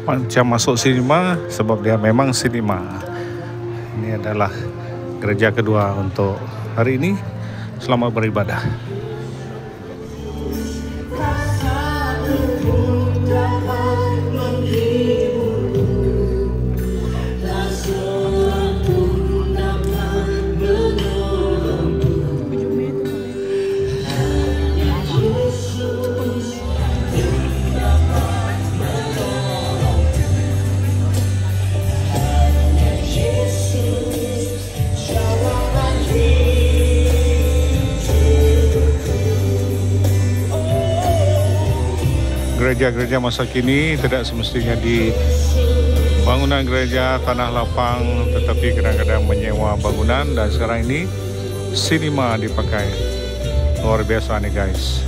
macam masuk sinema sebab dia memang sinema. Ini adalah gereja kedua untuk hari ini. Selamat beribadah. Gereja-gereja masa kini tidak semestinya di bangunan gereja tanah lapang, tetapi kadang-kadang menyewa bangunan, dan sekarang ini sinema dipakai. Luar biasa nih guys.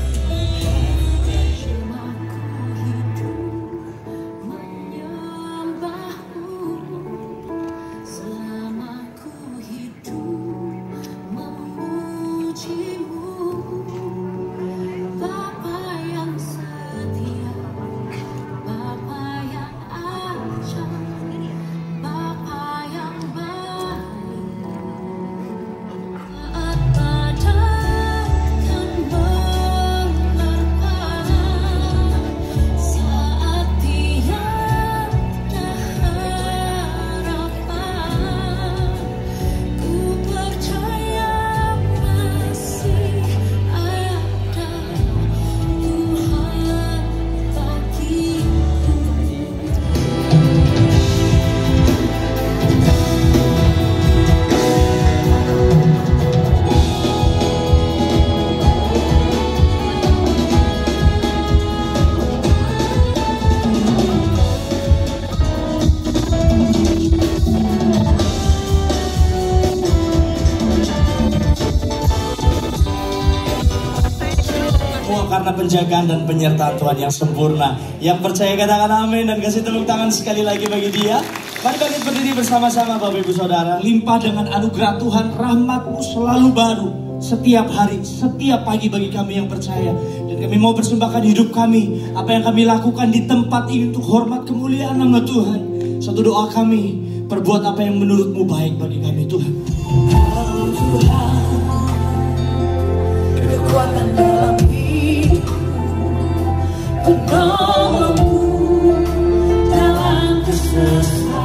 Karena penjagaan dan penyertaan Tuhan yang sempurna. Yang percaya katakan amin dan kasih tepuk tangan sekali lagi bagi dia. Mari bangkit berdiri bersama-sama Bapak Ibu Saudara. Limpah dengan anugerah Tuhan, rahmat-Mu selalu baru setiap hari, setiap pagi bagi kami yang percaya. Dan kami mau persembahkan hidup kami, apa yang kami lakukan di tempat ini untuk hormat kemuliaan nama Tuhan. Satu doa kami, perbuat apa yang menurut-Mu baik bagi kami Tuhan. Tuhan, kekuatan dalam penolongku dalam kesesakan.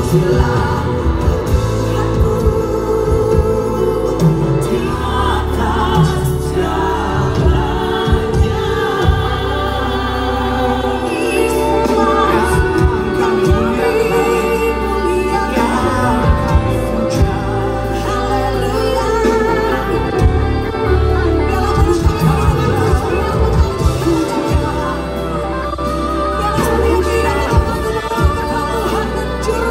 Juru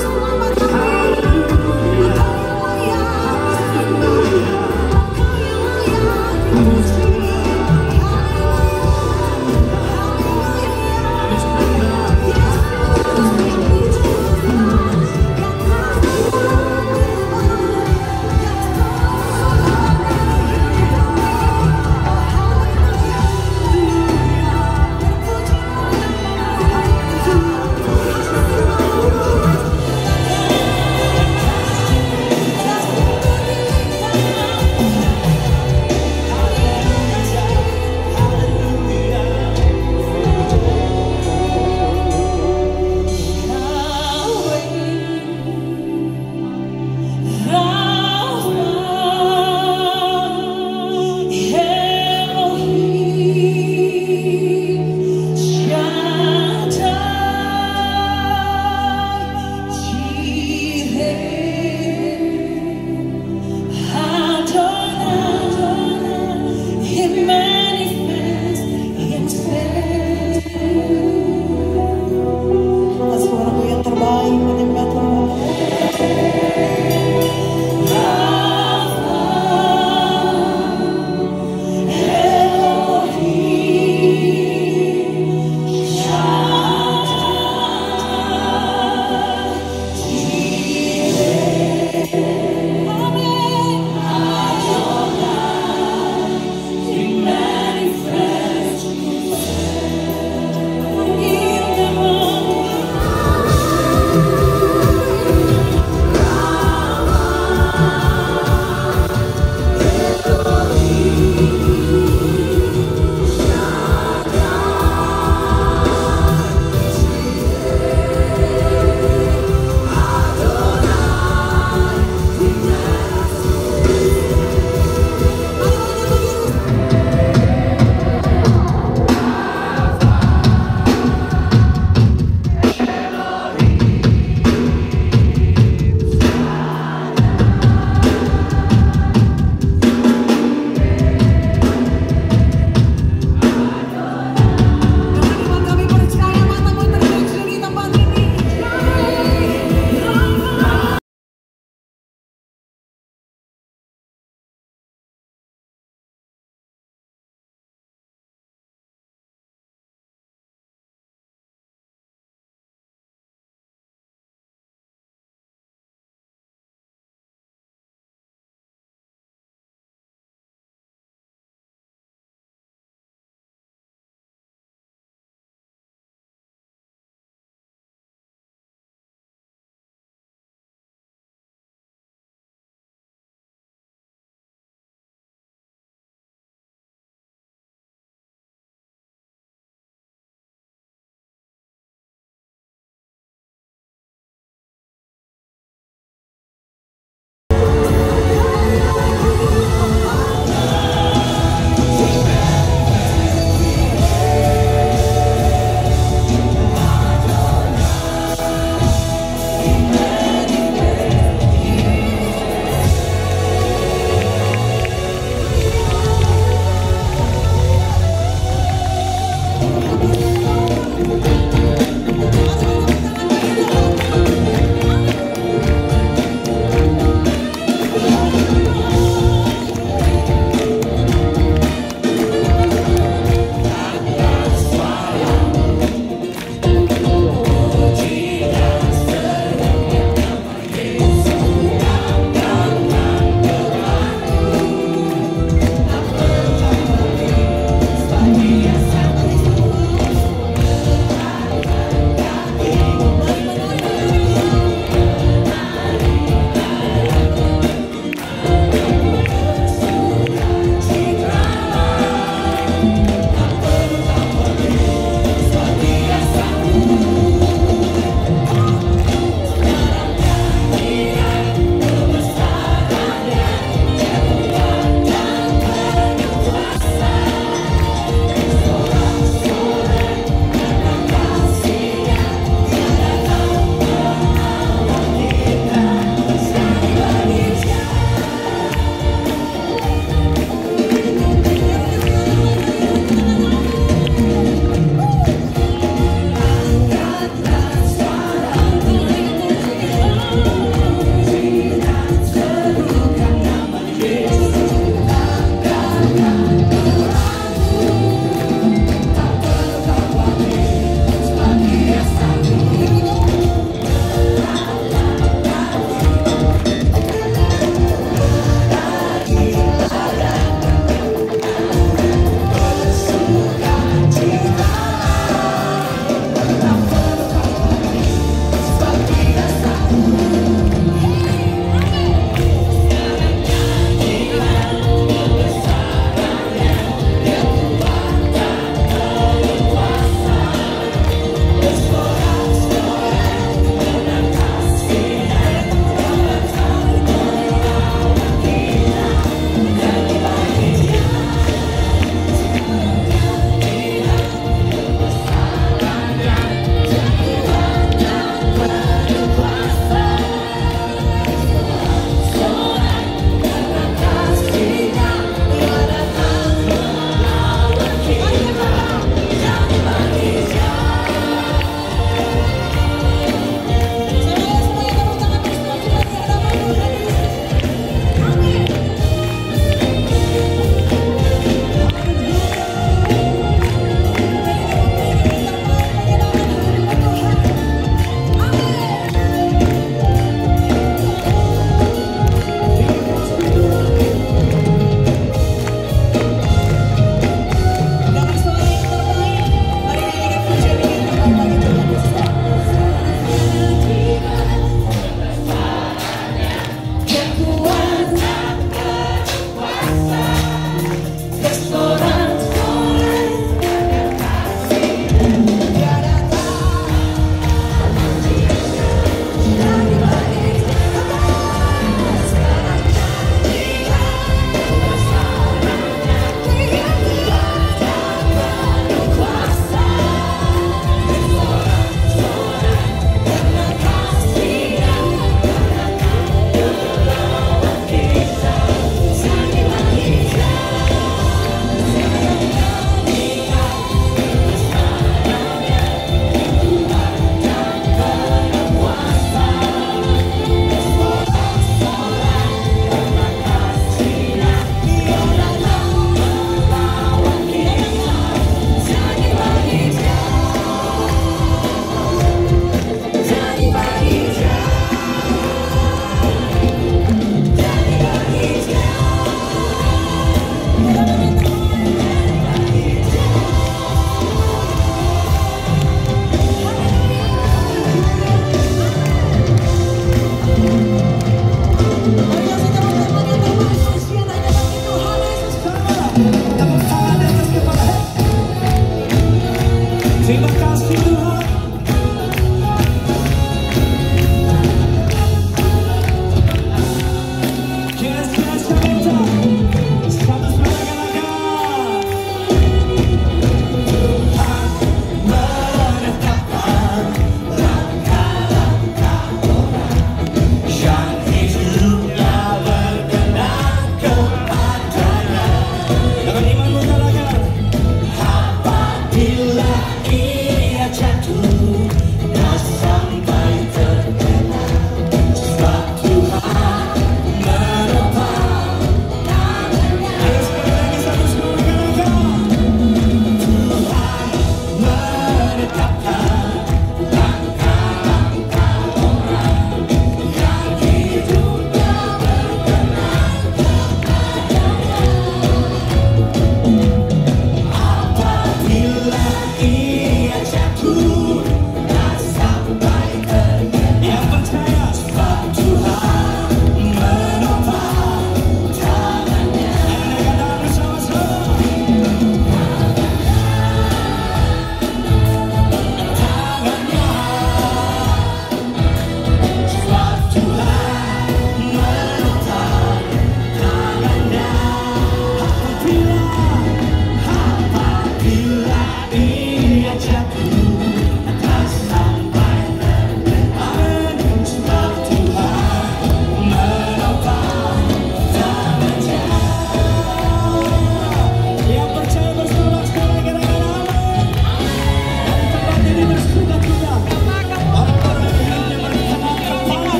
selamat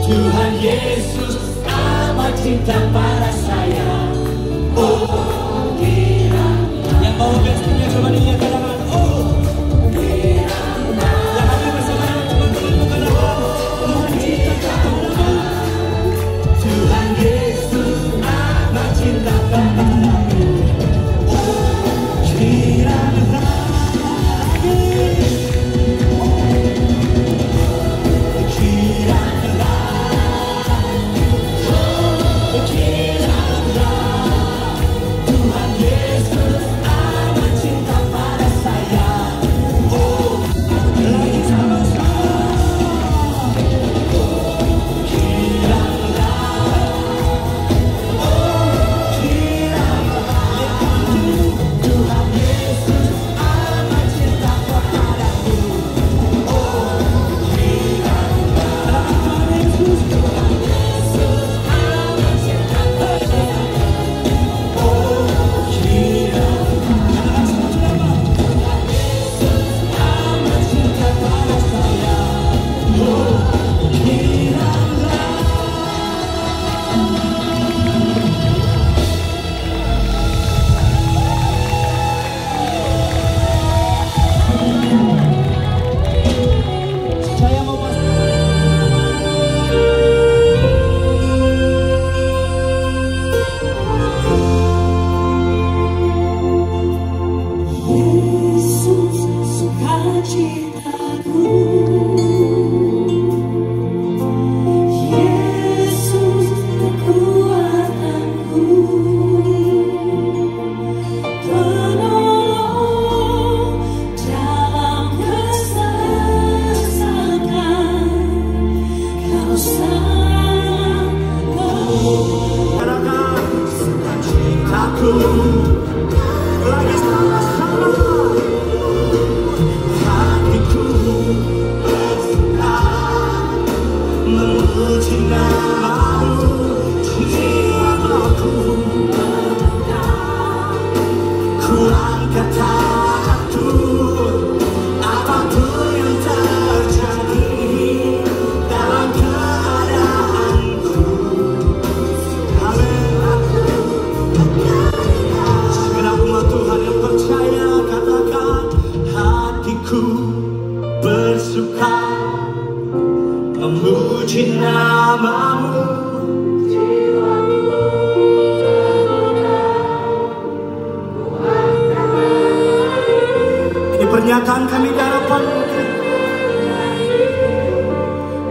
Tuhan Yesus amat cinta pada saya. Oh, kiranya. Yang bawa bestinya coba dilihat ke tangan. Oh, kiranya. Yang hadir bersama teman-teman mengatakan Tuhan cinta padaku. Tuhan Yesus amat cinta padaku. Oh, kiranya. Pernyataan kami di hadapan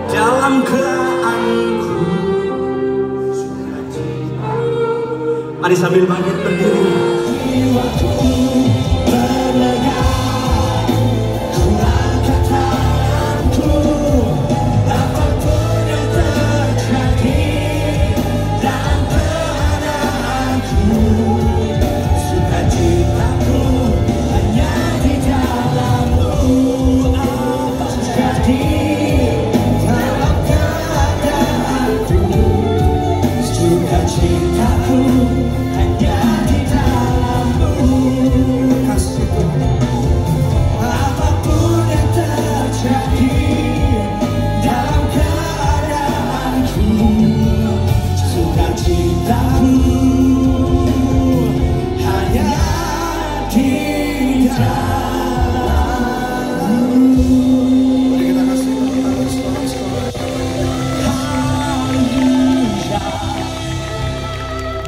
dalam keadaanku. Mari sambil bangkit berdiri. Jiwaku berlegar, ku angkat tanganku, apapun yang terjadi dalam keadaanku, sukacitaku hanya di dalam-Mu. Apa terjadi dalam keadaanku, sukacitaku hanya di dalam-Mu. Kasih-Ku, apapun yang terjadi dalam keadaanku, sukacitaku hanya di dalam-Mu. Mari kita kasih tangan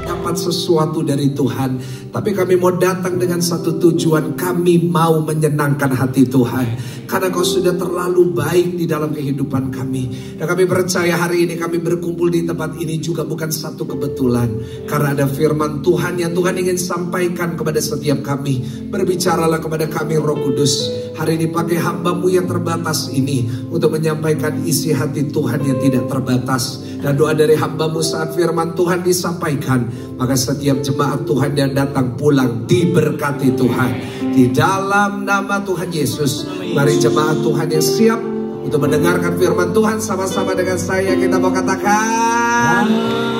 dapat sesuatu dari Tuhan, tapi kami mau datang dengan satu tujuan. Kami mau menyenangkan hati Tuhan, karena Kau sudah terlalu baik di dalam kehidupan kami. Dan kami percaya hari ini kami berkumpul di tempat ini juga bukan satu kebetulan, karena ada firman Tuhan yang Tuhan ingin sampaikan kepada setiap kami. Berbicaralah kepada kami Roh Kudus. Hari ini pakai hamba-Mu yang terbatas ini untuk menyampaikan isi hati Tuhan yang tidak terbatas. Dan doa dari hamba-Mu saat firman Tuhan disampaikan, maka setiap jemaat Tuhan yang datang pulang diberkati Tuhan. Di dalam nama Tuhan Yesus, mari jemaat Tuhan yang siap untuk mendengarkan firman Tuhan sama-sama dengan saya, kita mau katakan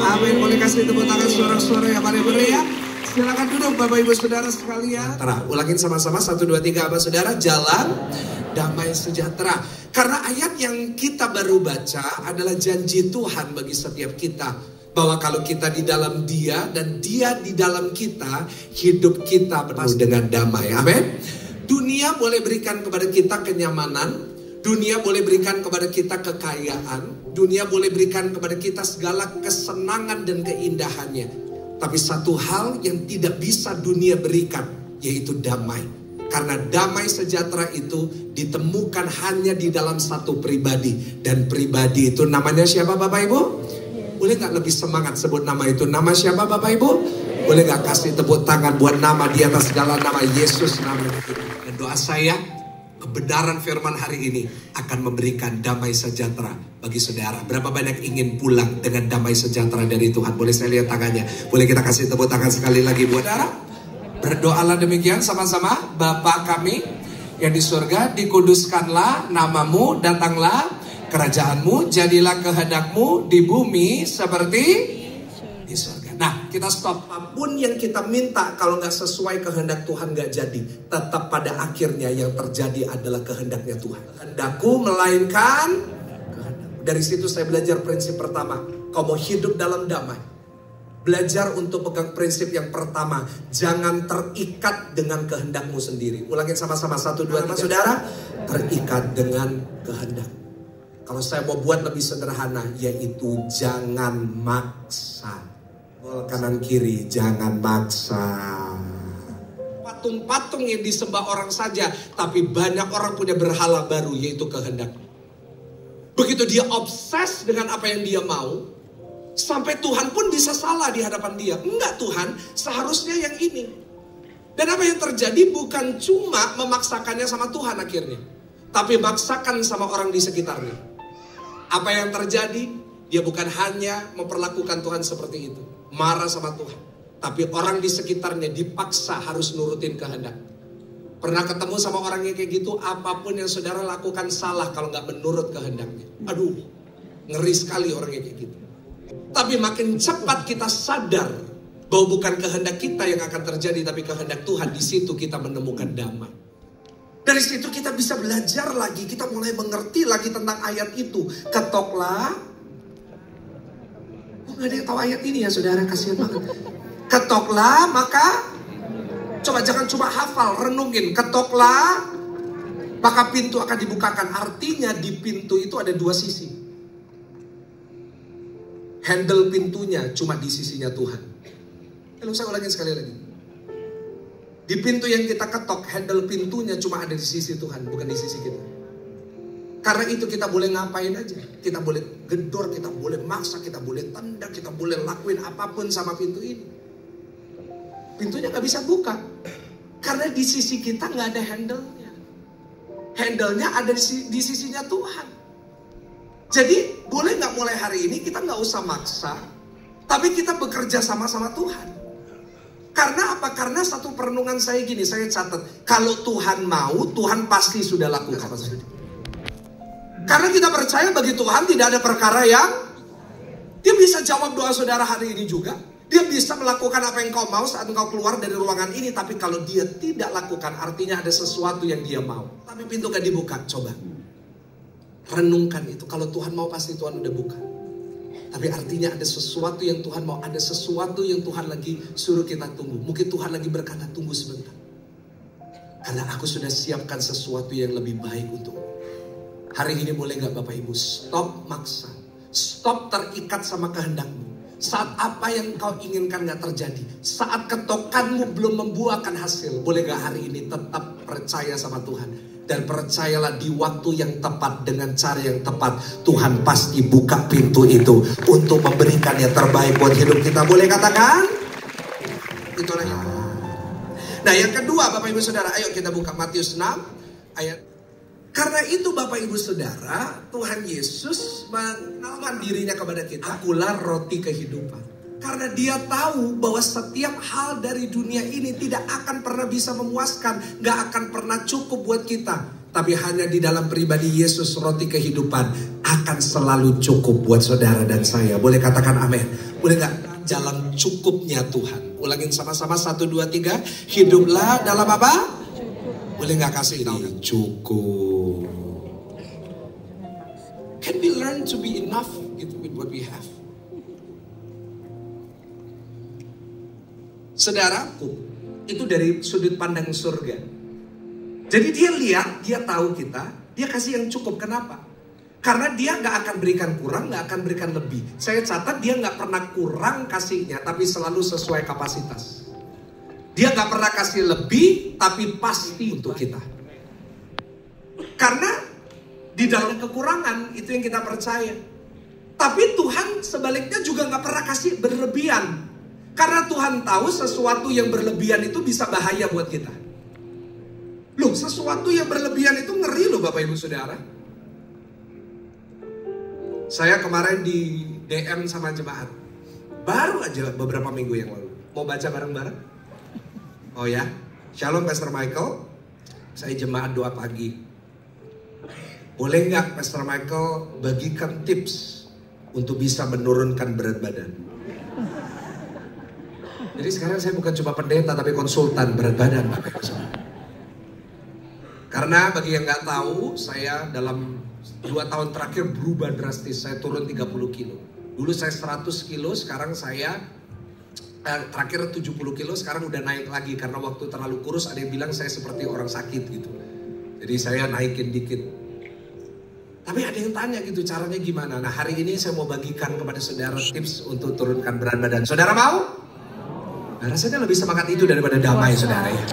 amin. Boleh kasih tepuk tangan suara-suara yang paling meriah. Silakan duduk Bapak Ibu Saudara sekalian. Ulangin sama-sama 1, 2, 3 apa saudara? Jalan damai sejahtera. Karena ayat yang kita baru baca adalah janji Tuhan bagi setiap kita. Bahwa kalau kita di dalam Dia dan Dia di dalam kita, hidup kita penuh dengan damai. Amin. Dunia boleh berikan kepada kita kenyamanan. Dunia boleh berikan kepada kita kekayaan. Dunia boleh berikan kepada kita segala kesenangan dan keindahannya. Tapi satu hal yang tidak bisa dunia berikan, yaitu damai. Karena damai sejahtera itu ditemukan hanya di dalam satu pribadi. Dan pribadi itu namanya siapa Bapak Ibu? Boleh gak lebih semangat sebut nama itu? Nama siapa Bapak Ibu? Boleh gak kasih tepuk tangan buat nama di atas segala nama, Yesus namanya. Dan doa saya, kebenaran firman hari ini akan memberikan damai sejahtera bagi saudara. Berapa banyak ingin pulang dengan damai sejahtera dari Tuhan? Boleh saya lihat tangannya? Boleh kita kasih tepuk tangan sekali lagi buat saudara? Berdoalah demikian sama-sama. Bapa kami yang di surga, dikuduskanlah namamu, datanglah kerajaanmu, jadilah kehendakmu di bumi seperti di surga. Nah, kita stop. Apapun yang kita minta kalau nggak sesuai kehendak Tuhan nggak jadi. Tetap pada akhirnya yang terjadi adalah kehendaknya Tuhan. Kehendakku melainkan kehendak. Dari situ saya belajar prinsip pertama. Kau mau hidup dalam damai. Belajar untuk pegang prinsip yang pertama. Jangan terikat dengan kehendakmu sendiri. Ulangin sama-sama 1, 2, 3. Saudara, terikat dengan kehendak. Kalau saya mau buat lebih sederhana, yaitu jangan maksa. Kanan kiri, jangan maksa. Patung-patung yang disembah orang saja, tapi banyak orang punya berhala baru, yaitu kehendak. Begitu dia obses dengan apa yang dia mau, sampai Tuhan pun bisa salah di hadapan dia. Enggak Tuhan, seharusnya yang ini. Dan apa yang terjadi bukan cuma memaksakannya sama Tuhan akhirnya, tapi maksakan sama orang di sekitarnya. Apa yang terjadi? Dia bukan hanya memperlakukan Tuhan seperti itu, marah sama Tuhan, tapi orang di sekitarnya dipaksa harus nurutin kehendak. Pernah ketemu sama orang yang kayak gitu? Apapun yang saudara lakukan salah kalau nggak menurut kehendaknya. Aduh, ngeri sekali orang yang kayak gitu. Tapi makin cepat kita sadar bahwa bukan kehendak kita yang akan terjadi, tapi kehendak Tuhan, di situ kita menemukan damai. Dari situ kita bisa belajar lagi, kita mulai mengerti lagi tentang ayat itu. Ketoklah. Oh, gak ada yang tahu ayat ini ya saudara, kasihan banget. Ketoklah maka, coba jangan cuma hafal, renungin. Ketoklah maka pintu akan dibukakan. Artinya di pintu itu ada dua sisi. Handle pintunya cuma di sisinya Tuhan. Lalu saya ulangin sekali lagi. Di pintu yang kita ketok, handle pintunya cuma ada di sisi Tuhan, bukan di sisi kita. Karena itu kita boleh ngapain aja. Kita boleh gedor, kita boleh maksa, kita boleh tendang, kita boleh lakuin apapun sama pintu ini. Pintunya gak bisa buka. Karena di sisi kita gak ada handle-nya. Handle-nya ada di sisinya Tuhan. Jadi boleh gak mulai hari ini kita gak usah maksa, tapi kita bekerja sama-sama Tuhan. Karena apa? Karena satu perenungan saya gini, saya catat. Kalau Tuhan mau, Tuhan pasti sudah lakukan. Karena kita percaya bagi Tuhan tidak ada perkara yang Dia bisa jawab doa saudara hari ini juga. Dia bisa melakukan apa yang kau mau saat engkau keluar dari ruangan ini. Tapi kalau Dia tidak lakukan, artinya ada sesuatu yang Dia mau. Tapi pintu gak dibuka, coba renungkan itu. Kalau Tuhan mau, pasti Tuhan udah buka. Tapi artinya ada sesuatu yang Tuhan mau, ada sesuatu yang Tuhan lagi suruh kita tunggu. Mungkin Tuhan lagi berkata, tunggu sebentar. Karena aku sudah siapkan sesuatu yang lebih baik untukmu. Hari ini boleh gak Bapak Ibu stop maksa. Stop terikat sama kehendakmu. Saat apa yang kau inginkan gak terjadi. Saat ketokanmu belum membuahkan hasil. Boleh gak hari ini tetap percaya sama Tuhan. Dan percayalah di waktu yang tepat, dengan cara yang tepat, Tuhan pasti buka pintu itu untuk memberikan yang terbaik buat hidup kita. Boleh katakan? Itu lagi. Nah yang kedua Bapak Ibu Saudara, ayo kita buka Matius 6 ayat. Karena itu Bapak Ibu Saudara, Tuhan Yesus mengenalkan dirinya kepada kita. Akulah roti kehidupan. Karena Dia tahu bahwa setiap hal dari dunia ini tidak akan pernah bisa memuaskan, gak akan pernah cukup buat kita. Tapi hanya di dalam pribadi Yesus, roti kehidupan akan selalu cukup buat saudara dan saya. Boleh katakan amin? Boleh gak? dalam cukupnya Tuhan. Ulangin sama-sama 1, 2, 3. Hiduplah dalam apa? Boleh nggak kasih ini? Cukup. Can we learn to be enough with what we have? Saudaraku, itu dari sudut pandang surga. Jadi dia lihat, dia tahu kita, dia kasih yang cukup. Kenapa? Karena dia gak akan berikan kurang, gak akan berikan lebih. Saya catat dia gak pernah kurang kasihnya, tapi selalu sesuai kapasitas. Dia gak pernah kasih lebih, tapi pasti untuk kita. Karena di dalam kekurangan, itu yang kita percaya. Tapi Tuhan sebaliknya juga gak pernah kasih berlebihan. Karena Tuhan tahu sesuatu yang berlebihan itu bisa bahaya buat kita. Loh, sesuatu yang berlebihan itu ngeri loh Bapak Ibu Saudara. Saya kemarin di DM sama jemaat. Baru aja beberapa minggu yang lalu. Mau baca bareng-bareng? Oh ya, Shalom Pastor Michael. Saya jemaat doa pagi. Boleh nggak Pastor Michael bagikan tips untuk bisa menurunkan berat badan? Jadi sekarang saya bukan cuma pendeta tapi konsultan berat badan Bapak Ibu Saudara. Karena bagi yang nggak tahu, saya dalam 2 tahun terakhir berubah drastis. Saya turun 30 kilo. Dulu saya 100 kilo, sekarang saya terakhir 70 kilo, sekarang udah naik lagi. Karena waktu terlalu kurus ada yang bilang saya seperti orang sakit gitu. Jadi saya naikin dikit. Tapi ada yang tanya gitu, caranya gimana? Nah hari ini saya mau bagikan kepada saudara tips untuk turunkan berat badan. Saudara mau? Nah, rasanya lebih semangat itu daripada damai saudara ya.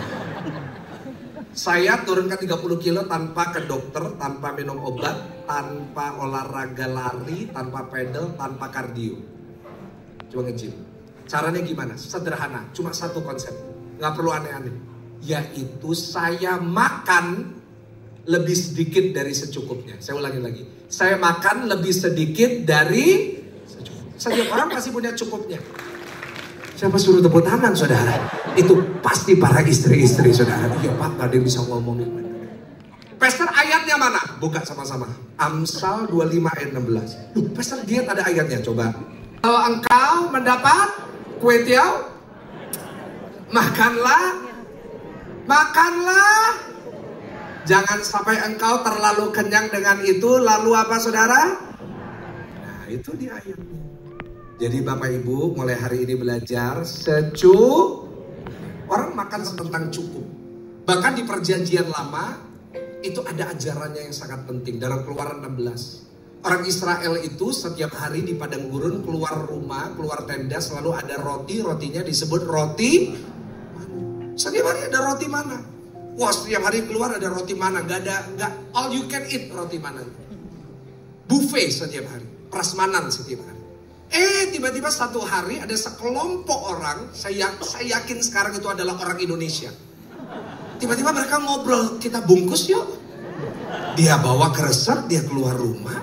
Saya turunkan 30 kilo tanpa ke dokter, tanpa minum obat, tanpa olahraga lari, tanpa pedal, tanpa kardio. Cuma nge-gym. Caranya gimana? Sederhana, cuma satu konsep. Gak perlu aneh-aneh. Yaitu saya makan lebih sedikit dari secukupnya. Saya ulangi lagi. Saya makan lebih sedikit dari secukupnya. Setiap orang pasti punya cukupnya. Siapa suruh tepuk tangan saudara? Itu pasti para istri-istri saudara. Iya Pak, gak ada yang bisa ngomongin. Pastor ayatnya mana? Buka sama-sama. Amsal 25 ayat 16. Duh, Pastor diet ada ayatnya, coba. Kalau engkau mendapat kue tiaw, makanlah. Jangan sampai engkau terlalu kenyang dengan itu. Lalu apa saudara? Nah itu di ayatnya. Jadi Bapak Ibu mulai hari ini belajar orang makan tentang cukup. Bahkan di perjanjian lama itu ada ajarannya yang sangat penting. Dalam Keluaran 16. Orang Israel itu setiap hari di padang gurun keluar rumah, keluar tenda selalu ada roti. Rotinya disebut roti mana? Setiap hari ada roti mana? Wah setiap hari keluar ada roti mana? Gak all you can eat roti mana? Buffet setiap hari, prasmanan setiap hari. Tiba-tiba satu hari ada sekelompok orang, saya yakin sekarang itu adalah orang Indonesia. Tiba-tiba mereka ngobrol, kita bungkus yuk. Dia bawa kresek, dia keluar rumah,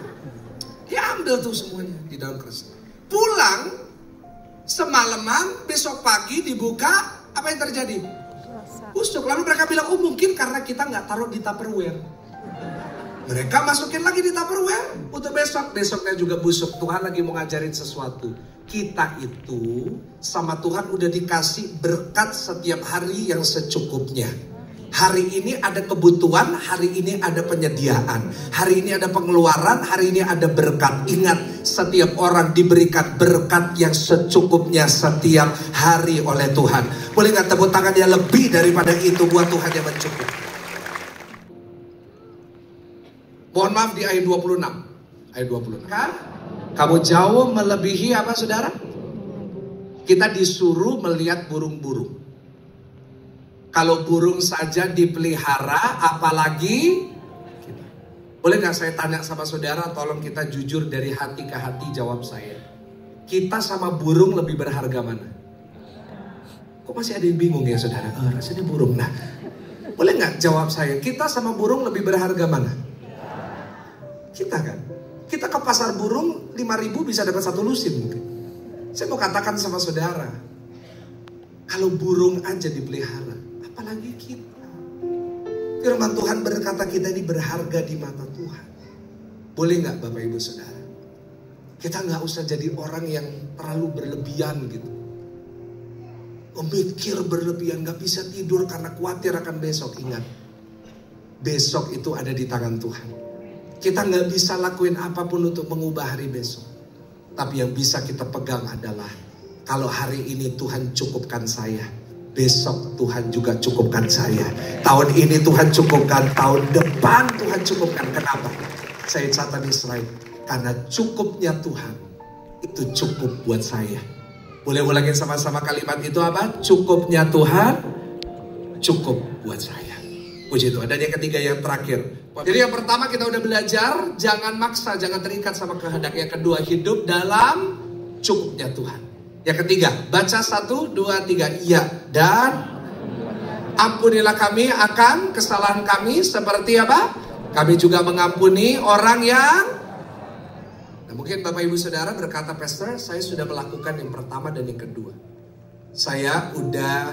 dia ambil tuh semuanya di dalam kresek. Pulang, semalaman, besok pagi dibuka, apa yang terjadi? Busuk. Lalu mereka bilang, oh mungkin karena kita nggak taruh di Tupperware. Mereka masukin lagi di Tupperware untuk besok. Besoknya juga busuk. Tuhan lagi mau ngajarin sesuatu. Kita itu sama Tuhan udah dikasih berkat setiap hari yang secukupnya. Hari ini ada kebutuhan, hari ini ada penyediaan. Hari ini ada pengeluaran, hari ini ada berkat. Ingat, setiap orang diberikan berkat yang secukupnya setiap hari oleh Tuhan. Boleh nggak tepuk tangannya lebih daripada itu buat Tuhan yang mencukupi. Mohon maaf di ayat 26. Ayat 26. Kan? Kamu jauh melebihi apa saudara? Kita disuruh melihat burung-burung. Kalau burung saja dipelihara, apalagi kita. Boleh gak saya tanya sama saudara, tolong kita jujur dari hati ke hati jawab saya. Kita sama burung lebih berharga mana? Kok masih ada yang bingung ya saudara? Rasanya burung. Nah, boleh gak jawab saya, kita sama burung lebih berharga mana? Kita kan, kita ke pasar burung 5.000 bisa dapat 1 lusin mungkin. Saya mau katakan sama saudara, kalau burung aja dipelihara, apalagi kita. Firman Tuhan berkata kita ini berharga di mata Tuhan. Boleh nggak Bapak Ibu Saudara? Kita nggak usah jadi orang yang terlalu berlebihan gitu. Memikir berlebihan, nggak bisa tidur karena khawatir akan besok. Ingat, besok itu ada di tangan Tuhan. Kita nggak bisa lakuin apapun untuk mengubah hari besok. Tapi yang bisa kita pegang adalah, kalau hari ini Tuhan cukupkan saya, besok Tuhan juga cukupkan saya. Tahun ini Tuhan cukupkan, tahun depan Tuhan cukupkan. Kenapa? Saya catat di slide. Karena cukupnya Tuhan itu cukup buat saya. Boleh ulangin sama-sama kalimat itu apa? Cukupnya Tuhan cukup buat saya. Puji Tuhan. Dan yang ketiga, yang terakhir. Jadi yang pertama kita udah belajar, jangan maksa, jangan terikat sama kehendak. Yang kedua, hidup dalam cukupnya Tuhan. Yang ketiga, baca 1, 2, 3. Iya. Dan ampunilah kami akan kesalahan kami seperti apa? Kami juga mengampuni orang yang... Nah, mungkin Bapak Ibu Saudara berkata, Pastor, saya sudah melakukan yang pertama dan yang kedua. Saya udah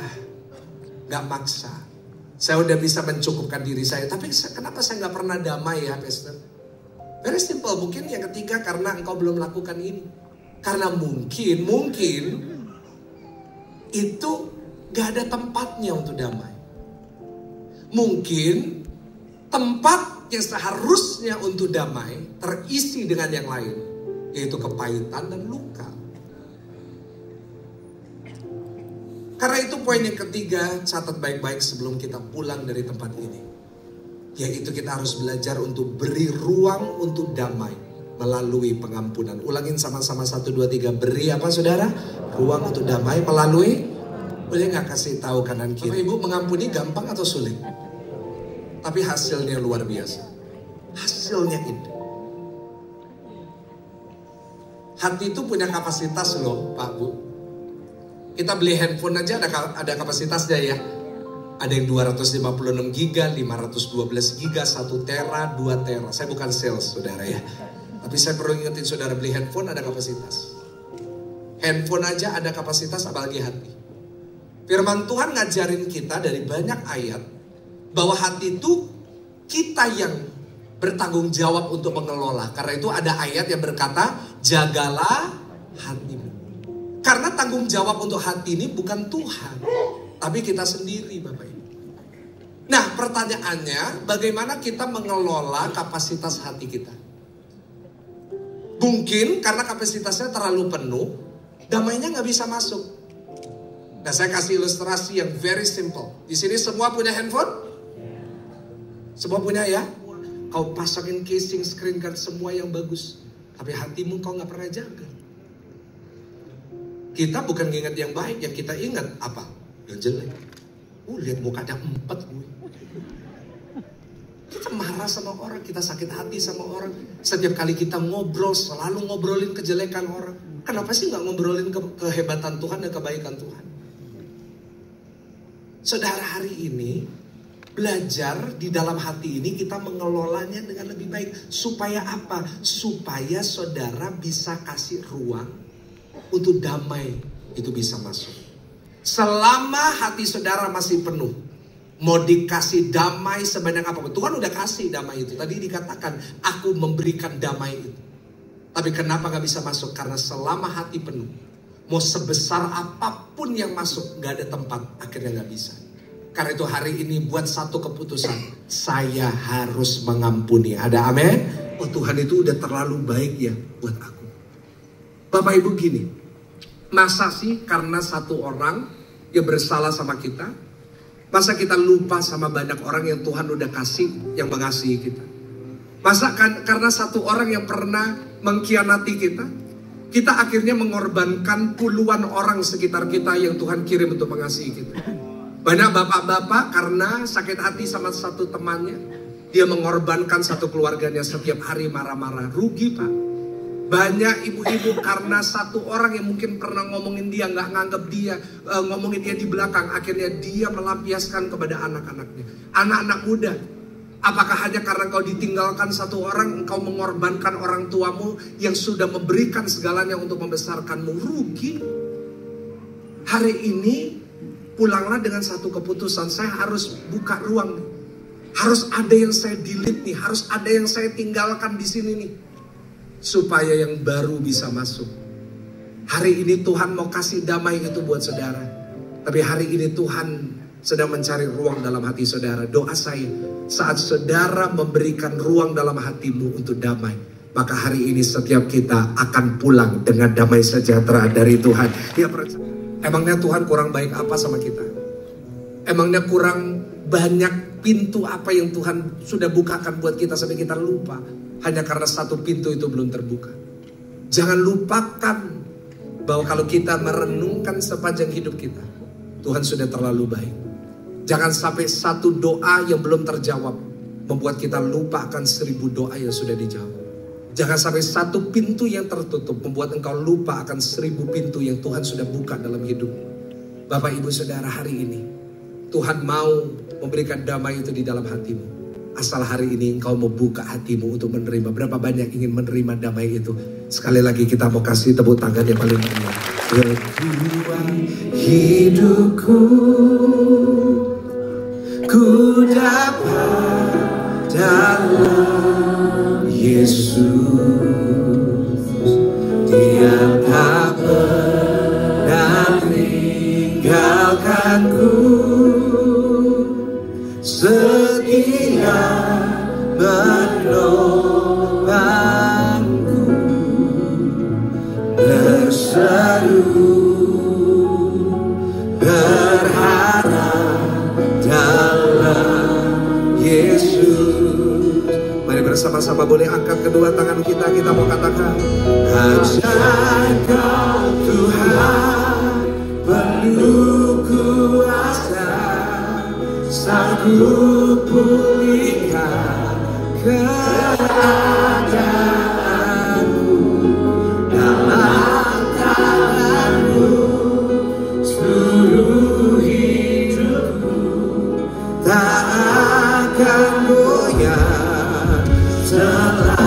gak maksa. Saya udah bisa mencukupkan diri saya. Tapi kenapa saya gak pernah damai ya, Pastor? Very simple. Mungkin yang ketiga karena engkau belum lakukan ini. Karena mungkin itu gak ada tempatnya untuk damai. Mungkin tempat yang seharusnya untuk damai terisi dengan yang lain, yaitu kepahitan dan luka. Karena itu poin yang ketiga, catat baik-baik sebelum kita pulang dari tempat ini. Yaitu kita harus belajar untuk beri ruang untuk damai melalui pengampunan. Ulangin sama-sama 1, 2, 3. Beri apa saudara? Ruang untuk damai melalui. Boleh gak kasih tahu kanan kiri? Ibu, mengampuni gampang atau sulit? Tapi hasilnya luar biasa. Hasilnya indah. Hati itu punya kapasitas loh Pak Bu. Kita beli handphone aja ada kapasitasnya ya. Ada yang 256 giga, 512 giga, 1 tera, 2 tera. Saya bukan sales saudara ya. Tapi saya perlu ingetin saudara, beli handphone ada kapasitas. Handphone aja ada kapasitas, apalagi hati. Firman Tuhan ngajarin kita dari banyak ayat bahwa hati itu kita yang bertanggung jawab untuk mengelola. Karena itu ada ayat yang berkata, jagalah hatimu. Karena tanggung jawab untuk hati ini bukan Tuhan, tapi kita sendiri Bapak Ibu. Nah pertanyaannya, bagaimana kita mengelola kapasitas hati kita? Mungkin karena kapasitasnya terlalu penuh, damainya gak bisa masuk. Nah saya kasih ilustrasi yang very simple. Di sini semua punya handphone? Semua punya ya? Kau pasangin casing, screen guard, semua yang bagus. Tapi hatimu kau gak pernah jaga. Kita bukan ingat yang baik, yang kita ingat apa? Yang jelek. Lihat muka ada 4 gue. Kita marah sama orang, kita sakit hati sama orang. Setiap kali kita ngobrol, selalu ngobrolin kejelekan orang. Kenapa sih gak ngobrolin kehebatan Tuhan dan kebaikan Tuhan? Saudara, hari ini belajar di dalam hati ini kita mengelolanya dengan lebih baik. Supaya apa? Supaya saudara bisa kasih ruang untuk damai itu bisa masuk. Selama hati saudara masih penuh, mau dikasih damai sebanyak apapun. Tuhan udah kasih damai itu. Tadi dikatakan, aku memberikan damai itu. Tapi kenapa gak bisa masuk? Karena selama hati penuh, mau sebesar apapun yang masuk, gak ada tempat, akhirnya gak bisa. Karena itu hari ini buat satu keputusan, saya harus mengampuni. Ada amin? Oh Tuhan itu udah terlalu baik ya buat aku. Bapak Ibu gini, masa sih karena satu orang yang bersalah sama kita, masa kita lupa sama banyak orang yang Tuhan udah kasih, yang mengasihi kita? Masa karena satu orang yang pernah mengkhianati kita akhirnya mengorbankan puluhan orang sekitar kita yang Tuhan kirim untuk mengasihi kita? Banyak bapak-bapak karena sakit hati sama satu temannya, dia mengorbankan satu keluarganya setiap hari marah-marah. Rugi Pak. Banyak ibu-ibu karena satu orang yang mungkin pernah ngomongin dia, gak nganggap dia, ngomongin dia di belakang, akhirnya dia melampiaskan kepada anak-anaknya. Anak-anak muda, apakah hanya karena kau ditinggalkan satu orang, engkau mengorbankan orang tuamu yang sudah memberikan segalanya untuk membesarkanmu? Rugi. Hari ini pulanglah dengan satu keputusan, saya harus buka ruang nih. Harus ada yang saya delete nih, harus ada yang saya tinggalkan di sini nih. supaya yang baru bisa masuk. Hari ini Tuhan mau kasih damai itu buat saudara. Tapi hari ini Tuhan sedang mencari ruang dalam hati saudara. Doa saya, saat saudara memberikan ruang dalam hatimu untuk damai, maka hari ini setiap kita akan pulang dengan damai sejahtera dari Tuhan. Ya, emangnya Tuhan kurang baik apa sama kita? Emangnya kurang banyak pintu apa yang Tuhan sudah bukakan buat kita sampai kita lupa? Hanya karena satu pintu itu belum terbuka. Jangan lupakan bahwa kalau kita merenungkan sepanjang hidup kita, Tuhan sudah terlalu baik. Jangan sampai satu doa yang belum terjawab membuat kita lupa akan 1000 doa yang sudah dijawab. Jangan sampai satu pintu yang tertutup membuat engkau lupa akan 1000 pintu yang Tuhan sudah buka dalam hidup. Bapak Ibu Saudara, hari ini Tuhan mau memberikan damai itu di dalam hatimu. Asal hari ini engkau mau buka hatimu untuk menerima. Berapa banyak ingin menerima damai itu? Sekali lagi kita mau kasih tepuk tangan yang paling meriah. Tuhan hidupku, ku dapat dalam Yesus. Dia tak pernah meninggalkanku, setia menopangku, berseru berharap dalam Yesus. Mari bersama-sama boleh angkat kedua tangan kita. Kita mau katakan, ajaib Kau Tuhan, penuh kuasa, sanggup pulihkan keadaanku, dalam tangan-Mu seluruh hidupku tak akan goyah selamanya.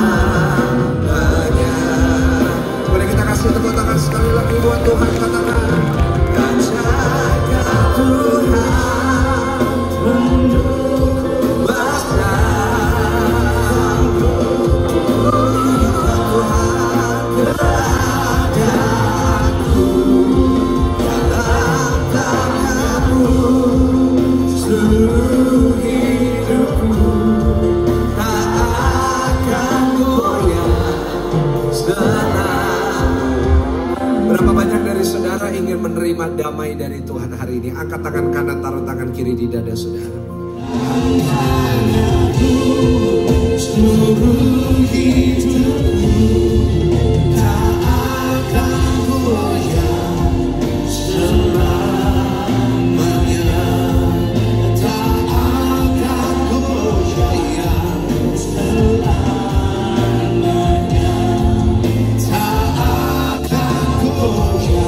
Boleh kita kasih tepuk tangan sekali lagi buat Tuhan. Katakan, ajaib Tuhan, ingin menerima damai dari Tuhan hari ini. Angkat tangan kanan, taruh tangan kiri di dada saudara. Seluruh hidupku tak akan goyah selamanya, tak akan goyah selamanya, tak akan goyah.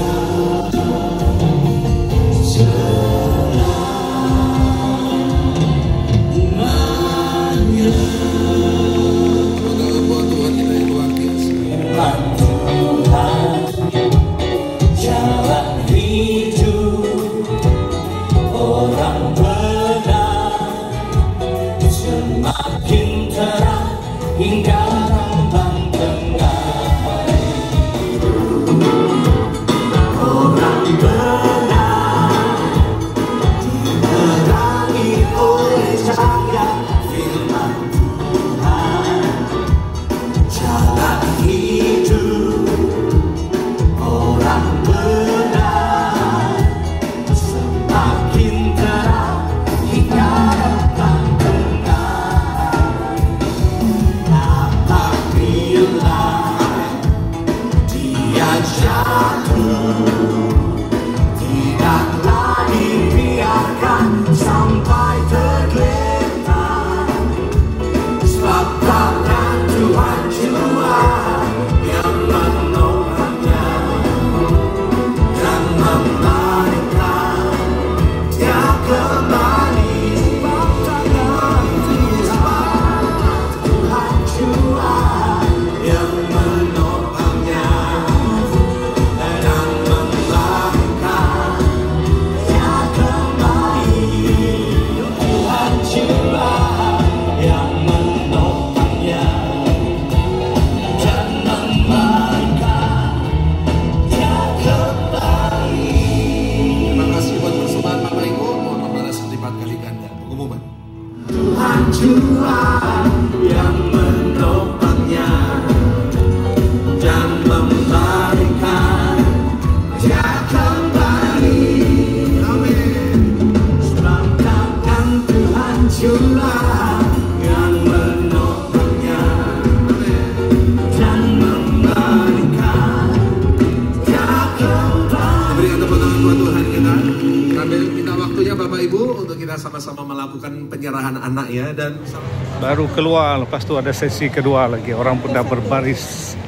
sama-sama melakukan penyerahan anak ya. Dan baru keluar, lepas itu ada sesi kedua lagi. Orang pun dah berbaris.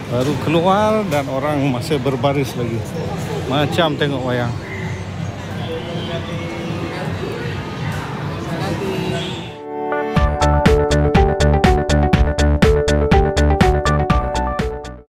Baru keluar dan orang masih berbaris lagi. Macam tengok wayang.